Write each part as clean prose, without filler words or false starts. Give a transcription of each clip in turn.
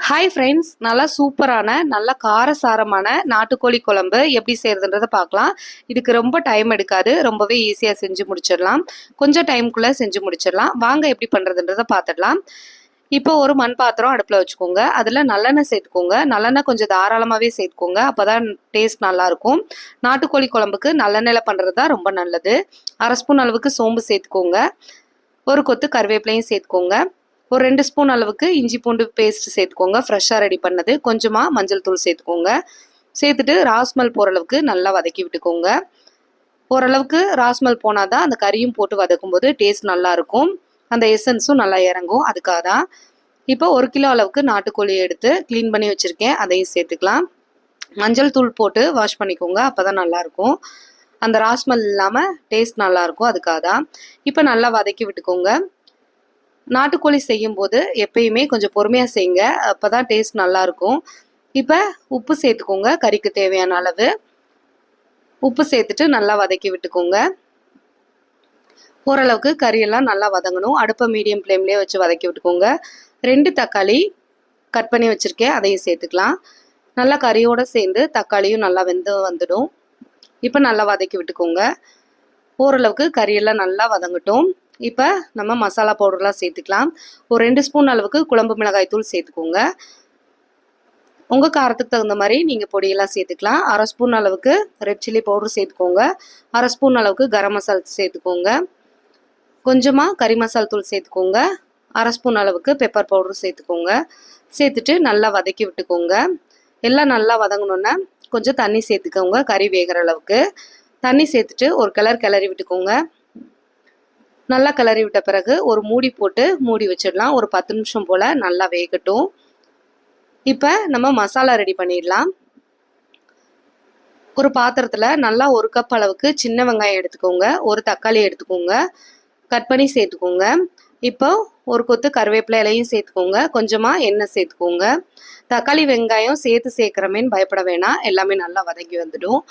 Hi friends, நல்லா சூப்பரான நல்ல காரசாரமான நாட்டுக்கோழி குழம்பு எப்படி செய்யறதுன்றதை பார்க்கலாம். இதுக்கு ரொம்ப டைம் எடுக்காது, ரொம்பவே ஈஸியாக செஞ்சு முடிச்சிடலாம். கொஞ்சம் டைமுக்குள்ளே செஞ்சு முடிச்சிடலாம். வாங்க எப்படி பண்ணுறதுன்றதை பார்த்துடலாம். இப்போ ஒரு மண் பாத்திரம் அடுப்பில் வச்சுக்கோங்க. அதில் நல்லெண்ணெய் சேர்த்துக்கோங்க. நல்லெண்ணெய் கொஞ்சம் தாராளமாகவே சேர்த்துக்கோங்க, அப்போ தான் டேஸ்ட் நல்லாயிருக்கும். நாட்டுக்கோழி குழம்புக்கு நல்லெண்ணெயில் பண்ணுறது தான் ரொம்ப நல்லது. 1/2 ஸ்பூன் அளவுக்கு சோம்பு சேர்த்துக்கோங்க. ஒரு கொத்து கருவேப்பிலையும் சேர்த்துக்கோங்க. ஒரு 2 ஸ்பூன் அளவுக்கு இஞ்சி பூண்டு பேஸ்ட் சேர்த்துக்கோங்க, ஃப்ரெஷ்ஷாக ரெடி பண்ணது. கொஞ்சமாக மஞ்சள் தூள் சேர்த்துக்கோங்க. சேர்த்துட்டு ராஸ்மல் போகிற அளவுக்கு நல்லா வதக்கி விட்டுக்கோங்க. ஓரளவுக்கு ராஸ்மல் போனால் தான் அந்த கறியும் போட்டு வதக்கும் போது டேஸ்ட் நல்லாயிருக்கும், அந்த எசன்ஸும் நல்லா இறங்கும். அதுக்காக தான். இப்போ 1 கிலோ அளவுக்கு நாட்டுக்கோழி எடுத்து க்ளீன் பண்ணி வச்சுருக்கேன், அதையும் சேர்த்துக்கலாம். மஞ்சள் தூள் போட்டு வாஷ் பண்ணிக்கோங்க, அப்போ தான் நல்லாயிருக்கும். அந்த ராஸ்மல் இல்லாமல் டேஸ்ட் நல்லாயிருக்கும், அதுக்காக தான். இப்போ நல்லா வதக்கி விட்டுக்கோங்க. நாட்டுக்கோழி செய்யும்போது எப்பயுமே கொஞ்சம் பொறுமையாக செய்யுங்க, அப்போ தான் டேஸ்ட் நல்லாயிருக்கும். இப்போ உப்பு சேர்த்துக்கோங்க, கறிக்கு தேவையான அளவு உப்பு சேர்த்துட்டு நல்லா வதக்கி விட்டுக்கோங்க. ஓரளவுக்கு கறியெல்லாம் நல்லா வதங்கணும். அடுப்பை மீடியம் ஃப்ளேம்லேயே வச்சு வதக்கி விட்டுக்கோங்க. 2 தக்காளி கட் பண்ணி வச்சுருக்கேன், அதையும் சேர்த்துக்கலாம். நல்லா கறியோடு சேர்ந்து தக்காளியும் நல்லா வெந்து வந்துடும். இப்போ நல்லா வதக்கி விட்டுக்கோங்க. ஓரளவுக்கு கறியெல்லாம் நல்லா வதங்கட்டும். இப்போ நம்ம மசாலா பவுடர்லாம் சேர்த்துக்கலாம். ஒரு 2 ஸ்பூன் அளவுக்கு குழம்பு மிளகாய் தூள் சேர்த்துக்கோங்க. உங்கள் காரத்துக்கு தகுந்த மாதிரி நீங்கள் பொடியெல்லாம் சேர்த்துக்கலாம். 1/2 ஸ்பூன் அளவுக்கு ரெட் சில்லி பவுடர் சேர்த்துக்கோங்க. 1/2 ஸ்பூன் அளவுக்கு கரம் மசாலா சேர்த்துக்கோங்க. கொஞ்சமாக கறி மசால் தூள் சேர்த்துக்கோங்க. 1/2 ஸ்பூன் அளவுக்கு பெப்பர் பவுடர் சேர்த்துக்கோங்க. சேர்த்துட்டு நல்லா வதக்கி விட்டுக்கோங்க. எல்லாம் நல்லா வதங்கணுன்னா கொஞ்சம் தண்ணி சேர்த்துக்கோங்க, கறி வேகிற அளவுக்கு. தண்ணி சேர்த்துட்டு ஒரு கிளறி விட்டுக்கோங்க. நல்லா கிளறி விட்ட பிறகு ஒரு மூடி போட்டு மூடி வச்சிடலாம். ஒரு 10 நிமிஷம் போல் நல்லா வேகட்டும். இப்போ நம்ம மசாலா ரெடி பண்ணிடலாம். ஒரு பாத்திரத்தில் நல்லா 1 கப் அளவுக்கு சின்ன வெங்காயம் எடுத்துக்கோங்க. ஒரு தக்காளி எடுத்துக்கோங்க, கட் பண்ணி சேர்த்துக்கோங்க. இப்போ ஒரு கொத்து கருவேப்பிலை இலையும் சேர்த்துக்கோங்க. கொஞ்சமாக எண்ணெய் சேர்த்துக்கோங்க. தக்காளி வெங்காயம் சேர்க்குறமேன்னு பயப்பட வேணாம், எல்லாமே நல்லா வதங்கி வந்துடும்.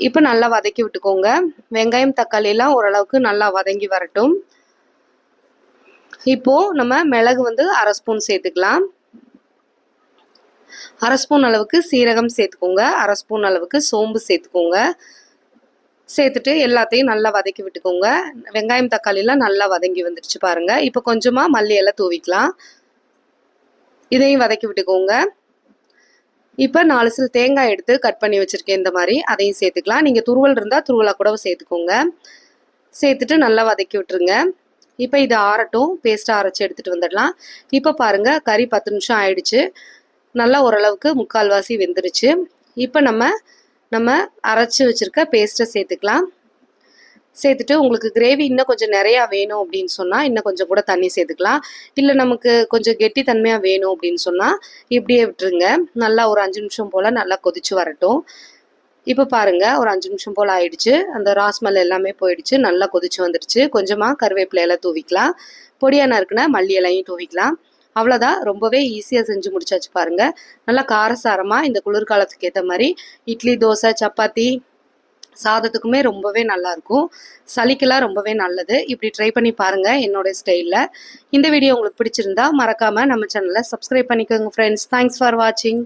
இப்போ நல்லா வதக்கி விட்டுக்கோங்க. வெங்காயம் தக்காளியெல்லாம் ஓரளவுக்கு நல்லா வதங்கி வரட்டும். இப்போது நம்ம மிளகு 1/2 ஸ்பூன் சேர்த்துக்கலாம். 1/2 ஸ்பூன் அளவுக்கு சீரகம் சேர்த்துக்கோங்க. 1/2 ஸ்பூன் அளவுக்கு சோம்பு சேர்த்துக்கோங்க. சேர்த்துட்டு எல்லாத்தையும் நல்லா வதக்கி விட்டுக்கோங்க. வெங்காயம் தக்காளியெல்லாம் நல்லா வதங்கி வந்துடுச்சு பாருங்கள். இப்போ கொஞ்சமாக மல்லி எல்லாம் தூவிக்கலாம். இதையும் வதக்கி விட்டுக்கோங்க. இப்போ 4 சில் தேங்காய் எடுத்து கட் பண்ணி வச்சுருக்கேன், இந்த மாதிரி. அதையும் சேர்த்துக்கலாம். நீங்கள் துருவல் இருந்தால் துருவலாக கூட சேர்த்துக்கோங்க. சேர்த்துட்டு நல்லா வதக்கி விட்டுருங்க. இப்போ இது ஆறட்டும், பேஸ்ட்டாக அரைச்சி எடுத்துகிட்டு வந்துடலாம். இப்போ பாருங்கள், கறி 10 நிமிஷம் ஆயிடுச்சு. நல்லா ஓரளவுக்கு முக்கால்வாசி வெந்துருச்சு. இப்போ நம்ம அரைச்சி வச்சுருக்க பேஸ்ட்டை சேர்த்துக்கலாம். சேர்த்துட்டு உங்களுக்கு கிரேவி இன்னும் கொஞ்சம் நிறையா வேணும் அப்படின்னு சொன்னால் இன்னும் கொஞ்சம் கூட தண்ணி சேர்த்துக்கலாம். இல்லை நமக்கு கொஞ்சம் கெட்டி தன்மையாக வேணும் அப்படின்னு சொன்னால் இப்படியே விட்டுருங்க. நல்லா ஒரு 5 நிமிஷம் போல் நல்லா கொதிச்சு வரட்டும். இப்போ பாருங்கள், ஒரு 5 நிமிஷம் போல் ஆயிடுச்சு. அந்த ராஸ்மல் எல்லாமே போயிடுச்சு, நல்லா கொதிச்சு வந்துடுச்சு. கொஞ்சமாக கருவேப்பிலை எல்லாம் தூவிக்கலாம். பொடியாக நறுக்குனா மல்லி இலையும் தூவிக்கலாம். அவ்வளோதான், ரொம்பவே ஈஸியாக செஞ்சு முடிச்சாச்சு பாருங்கள். நல்லா காரசாரமாக இந்த குளிர்காலத்துக்கு ஏற்ற மாதிரி இட்லி, தோசை, சப்பாத்தி, சாதத்துக்குமே ரொம்பவே நல்லாயிருக்கும். சளிக்கெல்லாம் ரொம்பவே நல்லது. இப்படி ட்ரை பண்ணி பாருங்கள் என்னோடய ஸ்டைலில். இந்த வீடியோ உங்களுக்கு பிடிச்சிருந்தா மறக்காமல் நம்ம சேனலை சப்ஸ்கிரைப் பண்ணிக்கோங்க ஃப்ரெண்ட்ஸ். தேங்க்ஸ் ஃபார் வாட்சிங்.